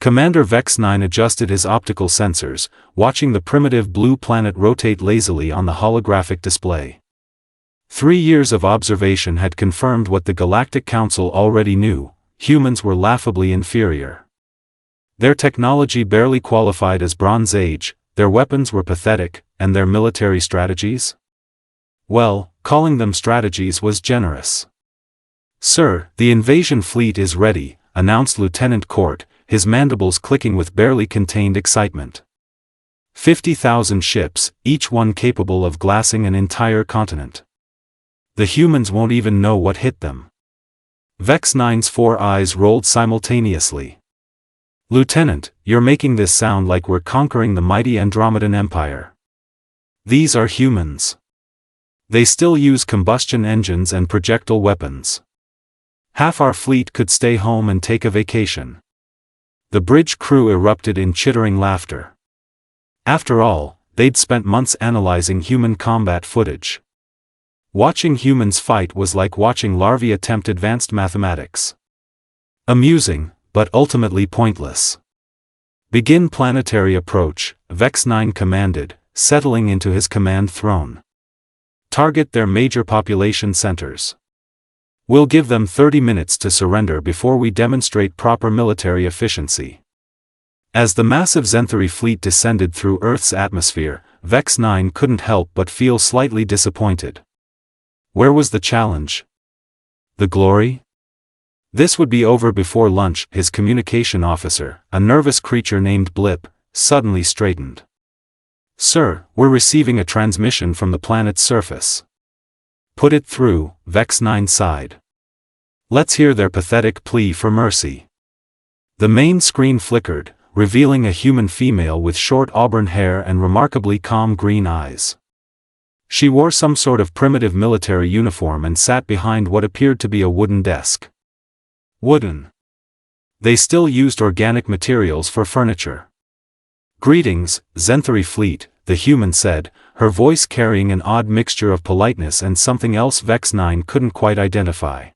Commander Vex-Nine adjusted his optical sensors, watching the primitive blue planet rotate lazily on the holographic display. 3 years of observation had confirmed what the Galactic Council already knew: humans were laughably inferior. Their technology barely qualified as Bronze Age, their weapons were pathetic, and their military strategies? Well, calling them strategies was generous. "Sir, the invasion fleet is ready," announced Lieutenant Court, his mandibles clicking with barely contained excitement. 50,000 ships, each one capable of glassing an entire continent. The humans won't even know what hit them. Vex-Nine's 4 eyes rolled simultaneously. "Lieutenant, you're making this sound like we're conquering the mighty Andromedan Empire. These are humans. They still use combustion engines and projectile weapons. Half our fleet could stay home and take a vacation." The bridge crew erupted in chittering laughter. After all, they'd spent months analyzing human combat footage. Watching humans fight was like watching larvae attempt advanced mathematics. Amusing, but ultimately pointless. "Begin planetary approach," Vex-Nine commanded, settling into his command throne. "Target their major population centers. We'll give them 30 minutes to surrender before we demonstrate proper military efficiency." As the massive Zenthari fleet descended through Earth's atmosphere, Vex-Nine couldn't help but feel slightly disappointed. Where was the challenge? The glory? This would be over before lunch. His communication officer, a nervous creature named Blip, suddenly straightened. "Sir, we're receiving a transmission from the planet's surface." "Put it through," Vex-Nine sighed. "Let's hear their pathetic plea for mercy." The main screen flickered, revealing a human female with short auburn hair and remarkably calm green eyes. She wore some sort of primitive military uniform and sat behind what appeared to be a wooden desk. Wooden. They still used organic materials for furniture. "Greetings, Zenthari fleet," the human said, her voice carrying an odd mixture of politeness and something else Vex-Nine couldn't quite identify.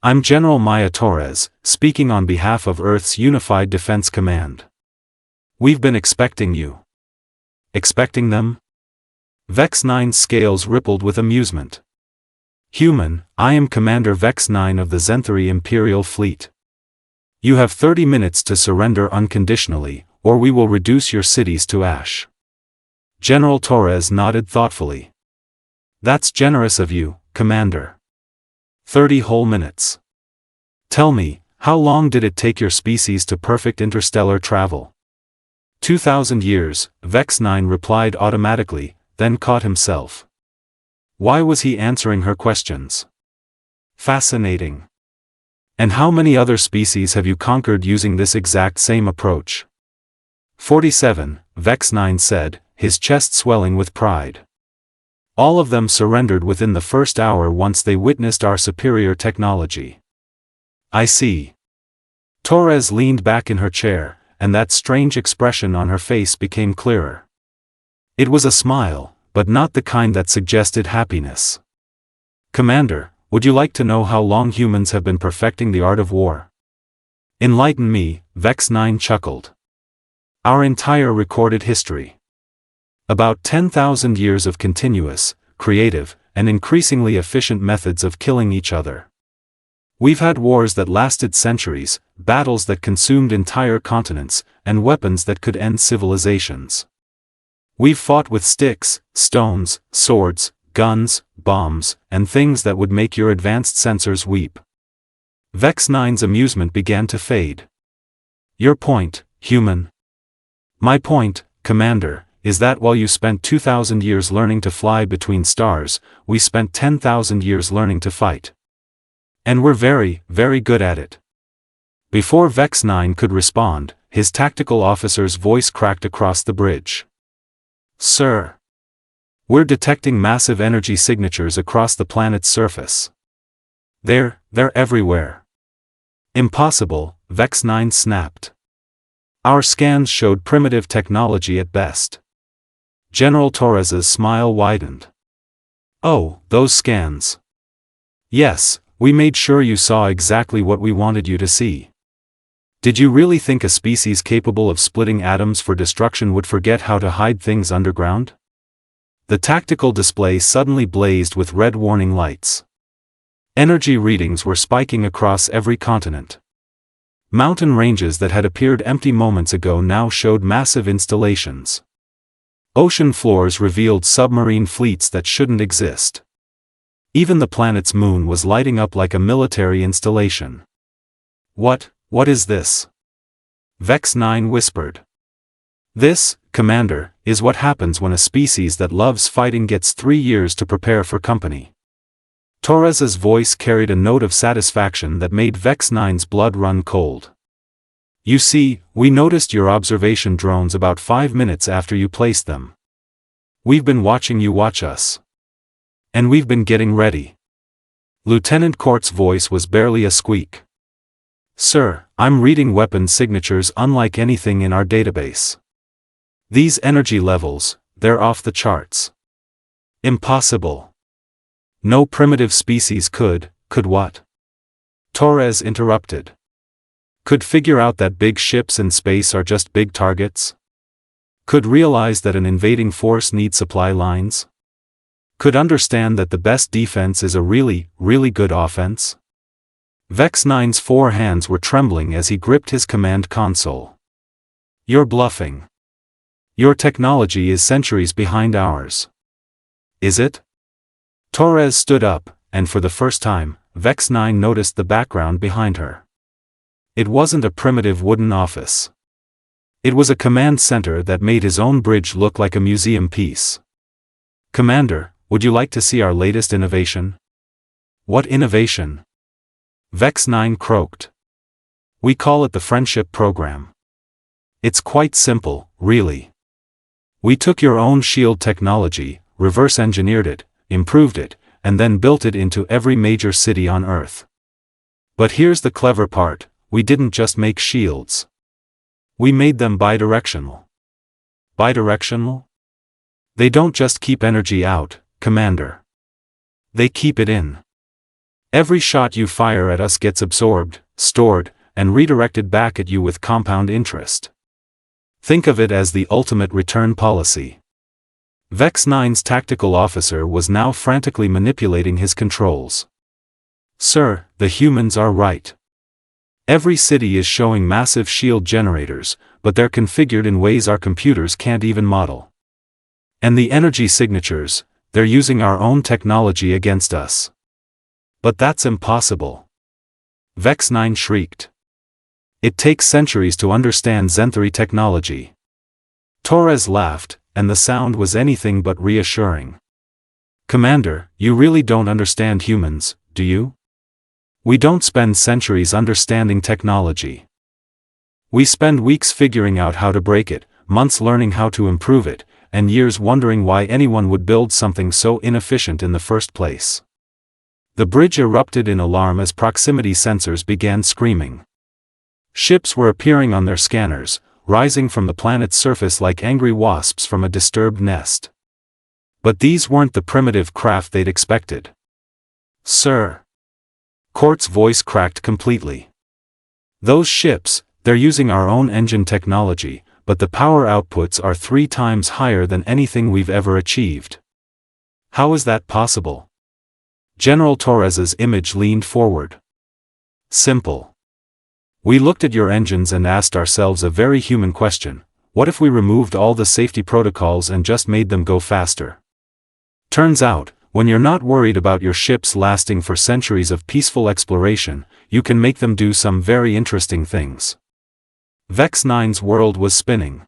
"I'm General Torres, speaking on behalf of Earth's Unified Defense Command. We've been expecting you." "Expecting them?" Vex-Nine's scales rippled with amusement. "Human, I am Commander Vex-Nine of the Zenthari Imperial Fleet. You have 30 minutes to surrender unconditionally, or we will reduce your cities to ash." General Torres nodded thoughtfully. "That's generous of you, Commander. 30 whole minutes. Tell me, how long did it take your species to perfect interstellar travel?" 2,000 years, Vex-Nine replied automatically, then caught himself. Why was he answering her questions? Fascinating. "And how many other species have you conquered using this exact same approach?" 47, Vex-Nine said, his chest swelling with pride. "All of them surrendered within the first hour once they witnessed our superior technology." "I see." Torres leaned back in her chair, and that strange expression on her face became clearer. It was a smile, but not the kind that suggested happiness. "Commander, would you like to know how long humans have been perfecting the art of war?" "Enlighten me," Vex-Nine chuckled. "Our entire recorded history. About 10,000 years of continuous, creative, and increasingly efficient methods of killing each other. We've had wars that lasted centuries, battles that consumed entire continents, and weapons that could end civilizations. We've fought with sticks, stones, swords, guns, bombs, and things that would make your advanced sensors weep." Vex-Nine's amusement began to fade. "Your point, human?" "My point, Commander, is that while you spent 2,000 years learning to fly between stars, we spent 10,000 years learning to fight. And we're very, very good at it." Before Vex-Nine could respond, his tactical officer's voice cracked across the bridge. "Sir, we're detecting massive energy signatures across the planet's surface. They're everywhere." "Impossible," Vex-Nine snapped. "Our scans showed primitive technology at best." General Torres's smile widened. "Oh, those scans. Yes, we made sure you saw exactly what we wanted you to see." Did you really think a species capable of splitting atoms for destruction would forget how to hide things underground? The tactical display suddenly blazed with red warning lights. Energy readings were spiking across every continent. Mountain ranges that had appeared empty moments ago now showed massive installations. Ocean floors revealed submarine fleets that shouldn't exist. Even the planet's moon was lighting up like a military installation. What is this? Vex-Nine whispered. This, Commander, is what happens when a species that loves fighting gets 3 years to prepare for company. Torres's voice carried a note of satisfaction that made Vex-Nine's blood run cold. You see, we noticed your observation drones about 5 minutes after you placed them. We've been watching you watch us. And we've been getting ready. Lieutenant Court's voice was barely a squeak. Sir, I'm reading weapon signatures unlike anything in our database. These energy levels, they're off the charts. Impossible. No primitive species could what? Torres interrupted. Could figure out that big ships in space are just big targets? Could realize that an invading force needs supply lines? Could understand that the best defense is a really good offense? Vex-Nine's 4 hands were trembling as he gripped his command console. You're bluffing. Your technology is centuries behind ours. Is it? Torres stood up, and for the first time, Vex-Nine noticed the background behind her. It wasn't a primitive wooden office. It was a command center that made his own bridge look like a museum piece. Commander, would you like to see our latest innovation? What innovation? Vex-Nine croaked. We call it the Friendship Program. It's quite simple, really. We took your own shield technology, reverse-engineered it, improved it, and then built it into every major city on Earth. But here's the clever part, we didn't just make shields. We made them bidirectional. Bidirectional? They don't just keep energy out, Commander. They keep it in. Every shot you fire at us gets absorbed, stored, and redirected back at you with compound interest. Think of it as the ultimate return policy. Vex-Nine's tactical officer was now frantically manipulating his controls. Sir, the humans are right. Every city is showing massive shield generators, but they're configured in ways our computers can't even model. And the energy signatures, they're using our own technology against us. But that's impossible. Vex-Nine shrieked. It takes centuries to understand Zenthari technology. Torres laughed, and the sound was anything but reassuring. Commander, you really don't understand humans, do you? We don't spend centuries understanding technology. We spend weeks figuring out how to break it, months learning how to improve it, and years wondering why anyone would build something so inefficient in the first place. The bridge erupted in alarm as proximity sensors began screaming. Ships were appearing on their scanners, rising from the planet's surface like angry wasps from a disturbed nest. But these weren't the primitive craft they'd expected. Sir. Court's voice cracked completely. Those ships, they're using our own engine technology, but the power outputs are 3 times higher than anything we've ever achieved. How is that possible? General Torres's image leaned forward. Simple. We looked at your engines and asked ourselves a very human question: what if we removed all the safety protocols and just made them go faster? Turns out, when you're not worried about your ships lasting for centuries of peaceful exploration, you can make them do some very interesting things. Vex-Nine's world was spinning.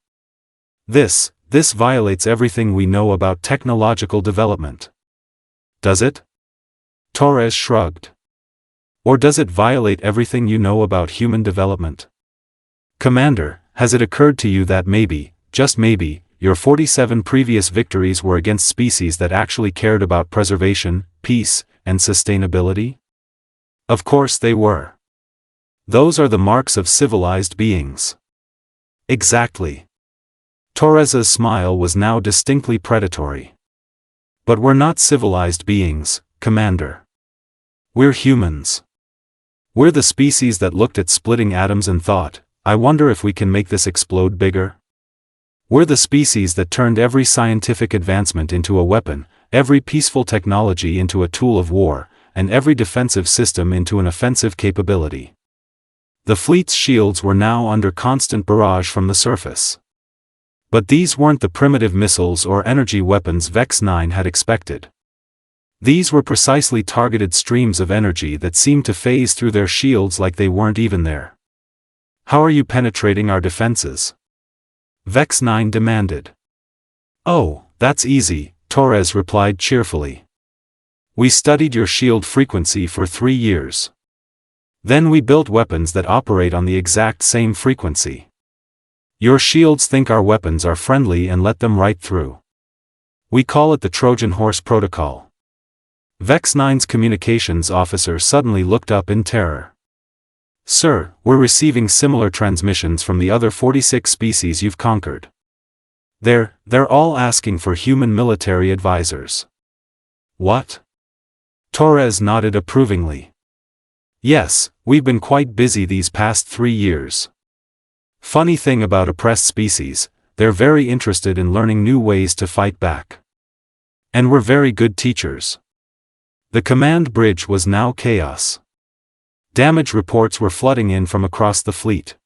This violates everything we know about technological development. Does it? Torres shrugged. Or does it violate everything you know about human development? Commander, has it occurred to you that maybe, just maybe, your 47 previous victories were against species that actually cared about preservation, peace, and sustainability? Of course they were. Those are the marks of civilized beings. Exactly. Torres's smile was now distinctly predatory. But we're not civilized beings, Commander. We're humans. We're the species that looked at splitting atoms and thought, I wonder if we can make this explode bigger? We're the species that turned every scientific advancement into a weapon, every peaceful technology into a tool of war, and every defensive system into an offensive capability. The fleet's shields were now under constant barrage from the surface. But these weren't the primitive missiles or energy weapons Vex-9 had expected. These were precisely targeted streams of energy that seemed to phase through their shields like they weren't even there. How are you penetrating our defenses? Vex-9 demanded. Oh, that's easy, Torres replied cheerfully. We studied your shield frequency for 3 years. Then we built weapons that operate on the exact same frequency. Your shields think our weapons are friendly and let them right through. We call it the Trojan Horse Protocol. Vex-9's communications officer suddenly looked up in terror. Sir, we're receiving similar transmissions from the other 46 species you've conquered. They're all asking for human military advisors. What? Torres nodded approvingly. Yes, we've been quite busy these past 3 years. Funny thing about oppressed species, they're very interested in learning new ways to fight back. And we're very good teachers. The command bridge was now chaos. Damage reports were flooding in from across the fleet.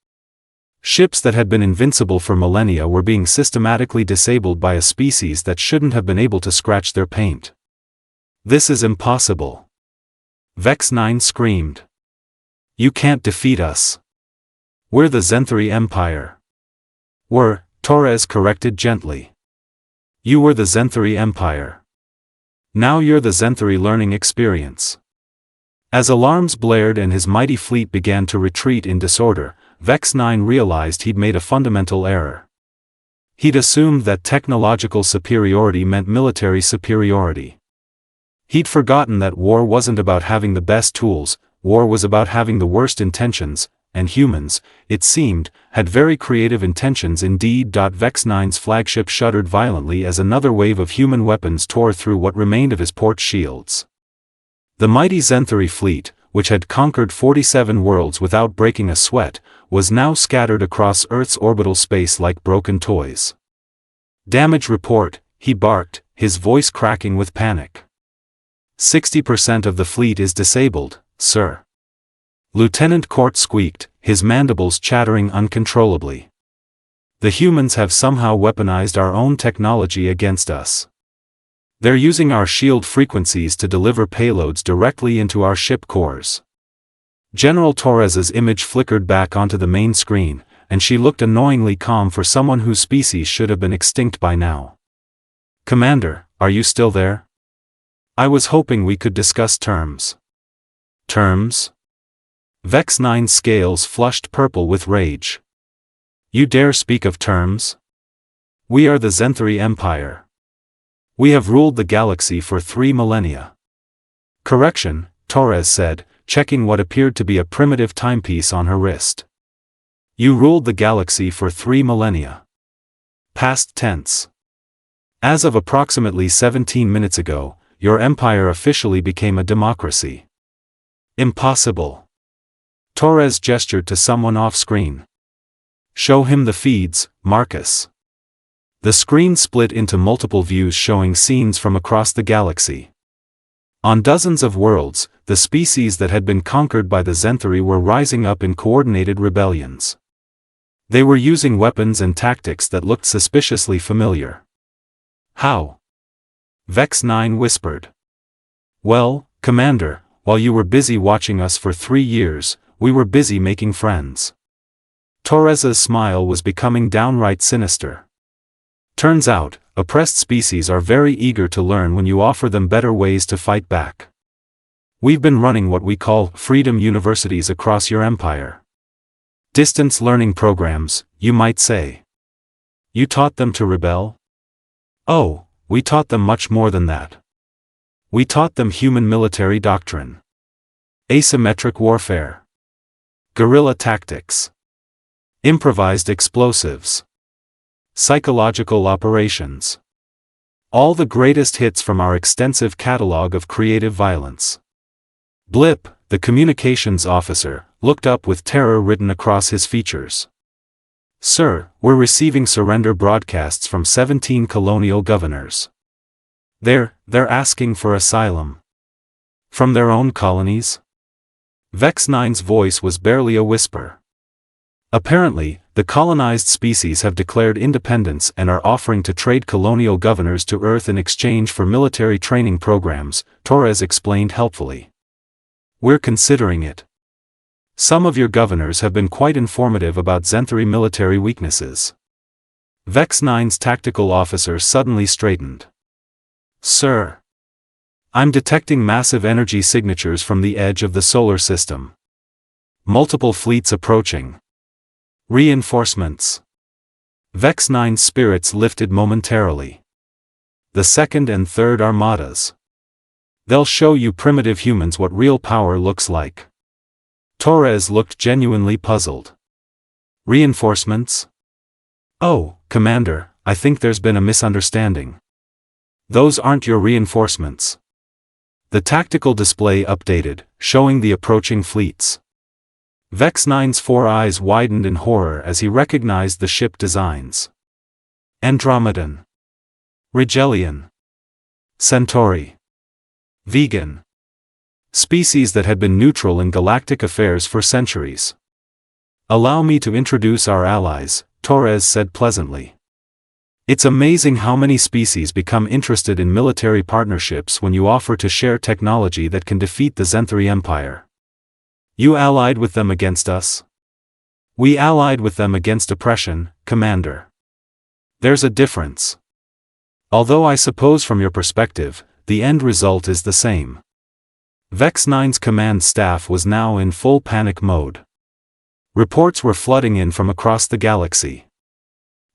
Ships that had been invincible for millennia were being systematically disabled by a species that shouldn't have been able to scratch their paint. This is impossible. Vex-9 screamed. You can't defeat us. We're the Zenthari Empire. Torres corrected gently. You were the Zenthari Empire. Now you're the Zenthari learning experience. As alarms blared and his mighty fleet began to retreat in disorder, Vex-9 realized he'd made a fundamental error. He'd assumed that technological superiority meant military superiority. He'd forgotten that war wasn't about having the best tools, war was about having the worst intentions, and humans, it seemed, had very creative intentions indeed. Vex-9's flagship shuddered violently as another wave of human weapons tore through what remained of his port shields. The mighty Zenthari fleet, which had conquered 47 worlds without breaking a sweat, was now scattered across Earth's orbital space like broken toys. Damage report, he barked, his voice cracking with panic. 60% of the fleet is disabled, sir. Lieutenant Court squeaked, his mandibles chattering uncontrollably. The humans have somehow weaponized our own technology against us. They're using our shield frequencies to deliver payloads directly into our ship cores. General Torres's image flickered back onto the main screen, and she looked annoyingly calm for someone whose species should have been extinct by now. Commander, are you still there? I was hoping we could discuss terms. Terms? Vex-9's scales flushed purple with rage. You dare speak of terms? We are the Zenthari Empire. We have ruled the galaxy for 3 millennia. Correction, Torres said, checking what appeared to be a primitive timepiece on her wrist. You ruled the galaxy for 3 millennia. Past tense. As of approximately 17 minutes ago, your empire officially became a democracy. Impossible. Torres gestured to someone off-screen. Show him the feeds, Marcus. The screen split into multiple views showing scenes from across the galaxy. On dozens of worlds, the species that had been conquered by the Zenthari were rising up in coordinated rebellions. They were using weapons and tactics that looked suspiciously familiar. How? Vex-9 whispered. Well, Commander, while you were busy watching us for 3 years, we were busy making friends. Torres's smile was becoming downright sinister. Turns out, oppressed species are very eager to learn when you offer them better ways to fight back. We've been running what we call freedom universities across your empire. Distance learning programs, you might say. You taught them to rebel? Oh, we taught them much more than that. We taught them human military doctrine. Asymmetric warfare. Guerrilla tactics. Improvised explosives. Psychological operations. All the greatest hits from our extensive catalog of creative violence. Blip, the communications officer, looked up with terror written across his features. "Sir, we're receiving surrender broadcasts from 17 colonial governors. They're asking for asylum. From their own colonies?" Vex-Nine's voice was barely a whisper. "Apparently, the colonized species have declared independence and are offering to trade colonial governors to Earth in exchange for military training programs," Torres explained helpfully. "We're considering it. Some of your governors have been quite informative about Zenthari military weaknesses." Vex-Nine's tactical officer suddenly straightened. "Sir, I'm detecting massive energy signatures from the edge of the solar system. Multiple fleets approaching. Reinforcements." Vex-Nine's spirits lifted momentarily. "The second and third armadas. They'll show you primitive humans what real power looks like." Torres looked genuinely puzzled. "Reinforcements? Oh, Commander, I think there's been a misunderstanding. Those aren't your reinforcements." The tactical display updated, showing the approaching fleets. Vex-Nine's four eyes widened in horror as he recognized the ship designs. Andromedan. Rigelian. Centauri. Vegan. Species that had been neutral in galactic affairs for centuries. "Allow me to introduce our allies," Torres said pleasantly. "It's amazing how many species become interested in military partnerships when you offer to share technology that can defeat the Zenthari Empire. You allied with them against us? We allied with them against oppression, Commander. There's a difference. Although I suppose from your perspective, the end result is the same." Vex-Nine's command staff was now in full panic mode. Reports were flooding in from across the galaxy.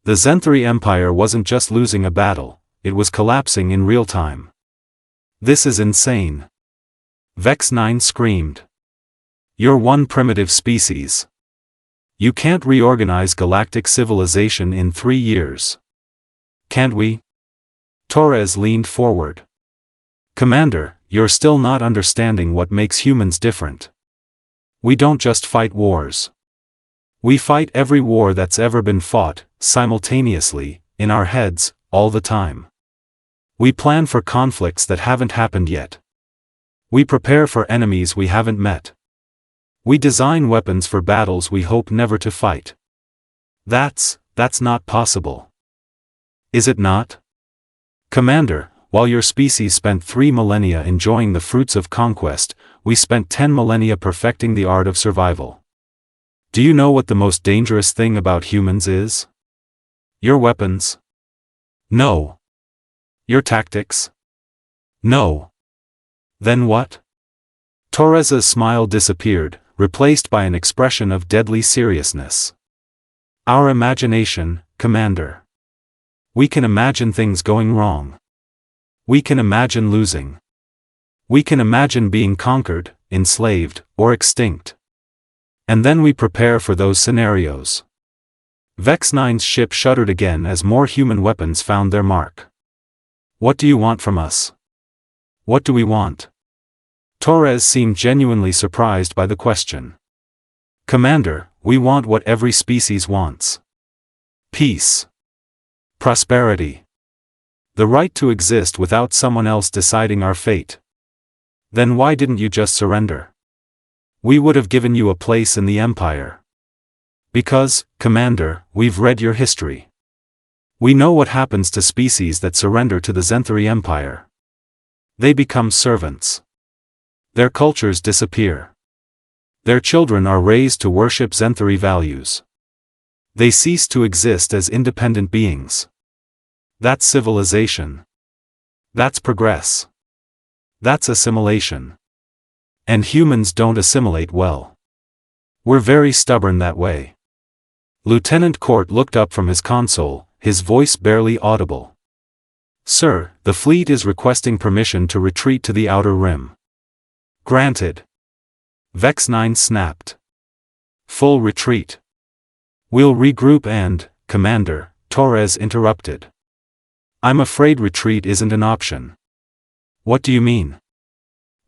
The Zenthari Empire wasn't just losing a battle, it was collapsing in real time. "This is insane!" Vex-Nine screamed. "You're one primitive species. You can't reorganize galactic civilization in 3 years. Can't we?" Torres leaned forward. "Commander, you're still not understanding what makes humans different. We don't just fight wars. We fight every war that's ever been fought, simultaneously, in our heads, all the time. We plan for conflicts that haven't happened yet. We prepare for enemies we haven't met. We design weapons for battles we hope never to fight. That's not possible. Is it not? Commander, while your species spent 3 millennia enjoying the fruits of conquest, we spent 10 millennia perfecting the art of survival. Do you know what the most dangerous thing about humans is? Your weapons? No. Your tactics? No. Then what?" Torres's smile disappeared, replaced by an expression of deadly seriousness. "Our imagination, Commander. We can imagine things going wrong. We can imagine losing. We can imagine being conquered, enslaved, or extinct. And then we prepare for those scenarios." Vex-Nine's ship shuddered again as more human weapons found their mark. "What do you want from us? What do we want?" Torres seemed genuinely surprised by the question. "Commander, we want what every species wants. Peace. Prosperity. The right to exist without someone else deciding our fate. Then why didn't you just surrender? We would have given you a place in the Empire. Because, Commander, we've read your history. We know what happens to species that surrender to the Zenthari Empire. They become servants. Their cultures disappear. Their children are raised to worship Zenthari values. They cease to exist as independent beings. That's civilization. That's progress. That's assimilation. And humans don't assimilate well. We're very stubborn that way." Lieutenant Court looked up from his console, his voice barely audible. "Sir, the fleet is requesting permission to retreat to the outer rim." "Granted." Vex-Nine snapped. "Full retreat. We'll regroup and, Commander," Torres interrupted. "I'm afraid retreat isn't an option." "What do you mean?"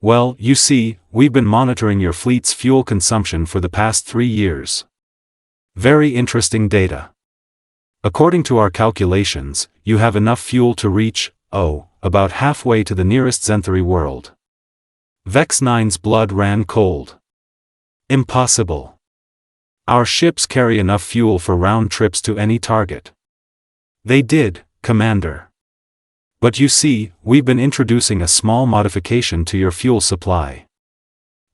Well, you see, we've been monitoring your fleet's fuel consumption for the past 3 years. Very interesting data. According to our calculations, you have enough fuel to reach, about halfway to the nearest Zenthari world. Vex-Nine's blood ran cold. Impossible. Our ships carry enough fuel for round trips to any target. They did, Commander. But you see, we've been introducing a small modification to your fuel supply.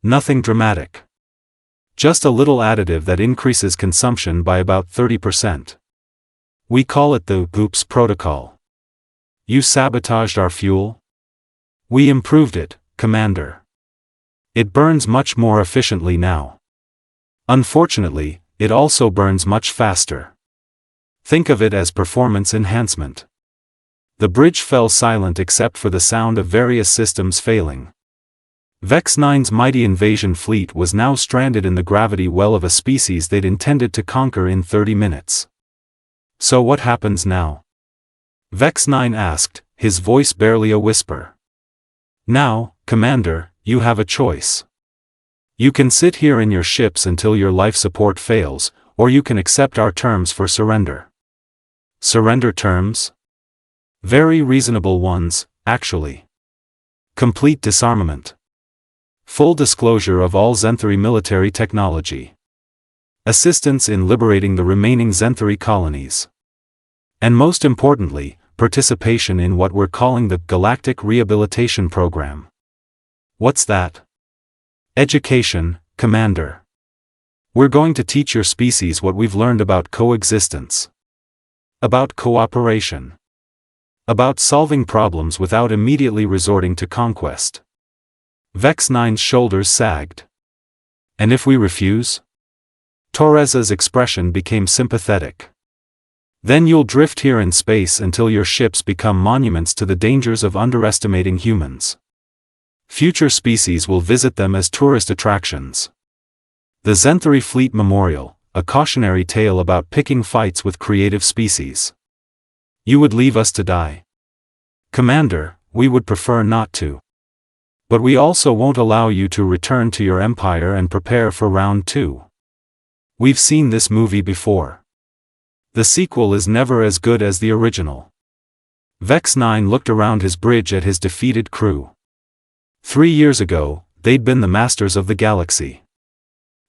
Nothing dramatic. Just a little additive that increases consumption by about 30%. We call it the Oops protocol. You sabotaged our fuel? We improved it, Commander. It burns much more efficiently now. Unfortunately, it also burns much faster. Think of it as performance enhancement. The bridge fell silent except for the sound of various systems failing. Vex-Nine's mighty invasion fleet was now stranded in the gravity well of a species they'd intended to conquer in 30 minutes. So what happens now? Vex-Nine asked, his voice barely a whisper. Now, Commander, you have a choice. You can sit here in your ships until your life support fails, or you can accept our terms for surrender. Surrender terms? Very reasonable ones, actually. Complete disarmament. Full disclosure of all Zenthari military technology. Assistance in liberating the remaining Zenthari colonies. And most importantly, participation in what we're calling the Galactic Rehabilitation Program. What's that? Education, Commander. We're going to teach your species what we've learned about coexistence. About cooperation. About solving problems without immediately resorting to conquest. Vex-Nine's shoulders sagged. And if we refuse? Torres's expression became sympathetic. Then you'll drift here in space until your ships become monuments to the dangers of underestimating humans. Future species will visit them as tourist attractions. The Zenthari Fleet Memorial, a cautionary tale about picking fights with creative species. You would leave us to die. Commander, we would prefer not to. But we also won't allow you to return to your empire and prepare for round 2. We've seen this movie before. The sequel is never as good as the original. Vex-Nine looked around his bridge at his defeated crew. 3 years ago, they'd been the masters of the galaxy.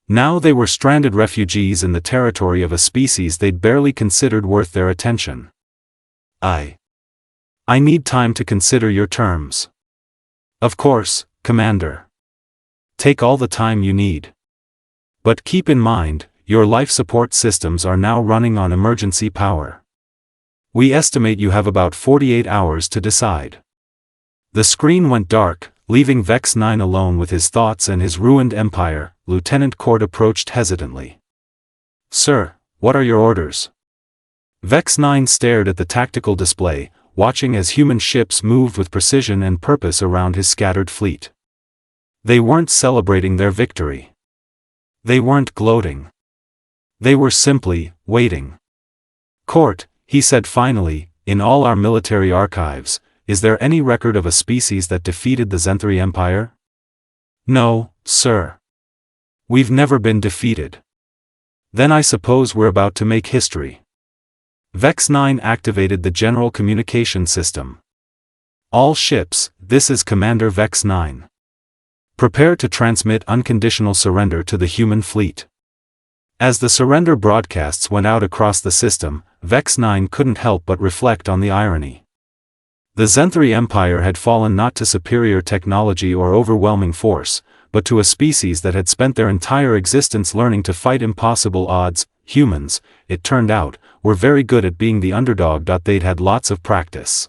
Now they were stranded refugees in the territory of a species they'd barely considered worth their attention. I need time to consider your terms. Of course, Commander. Take all the time you need. But keep in mind, your life support systems are now running on emergency power. We estimate you have about 48 hours to decide. The screen went dark, leaving Vex-Nine alone with his thoughts and his ruined empire. Lieutenant Cord approached hesitantly. Sir, what are your orders? Vex-Nine stared at the tactical display, watching as human ships moved with precision and purpose around his scattered fleet. They weren't celebrating their victory. They weren't gloating. They were simply waiting. Court, he said finally, in all our military archives, is there any record of a species that defeated the Zenthari Empire? No, sir. We've never been defeated. Then I suppose we're about to make history. Vex-Nine activated the general communication system. All ships, this is Commander Vex-Nine. Prepare to transmit unconditional surrender to the human fleet. As the surrender broadcasts went out across the system, Vex-Nine couldn't help but reflect on the irony. The Zenthari Empire had fallen not to superior technology or overwhelming force, but to a species that had spent their entire existence learning to fight impossible odds. Humans, it turned out, were very good at being the underdog. They'd had lots of practice.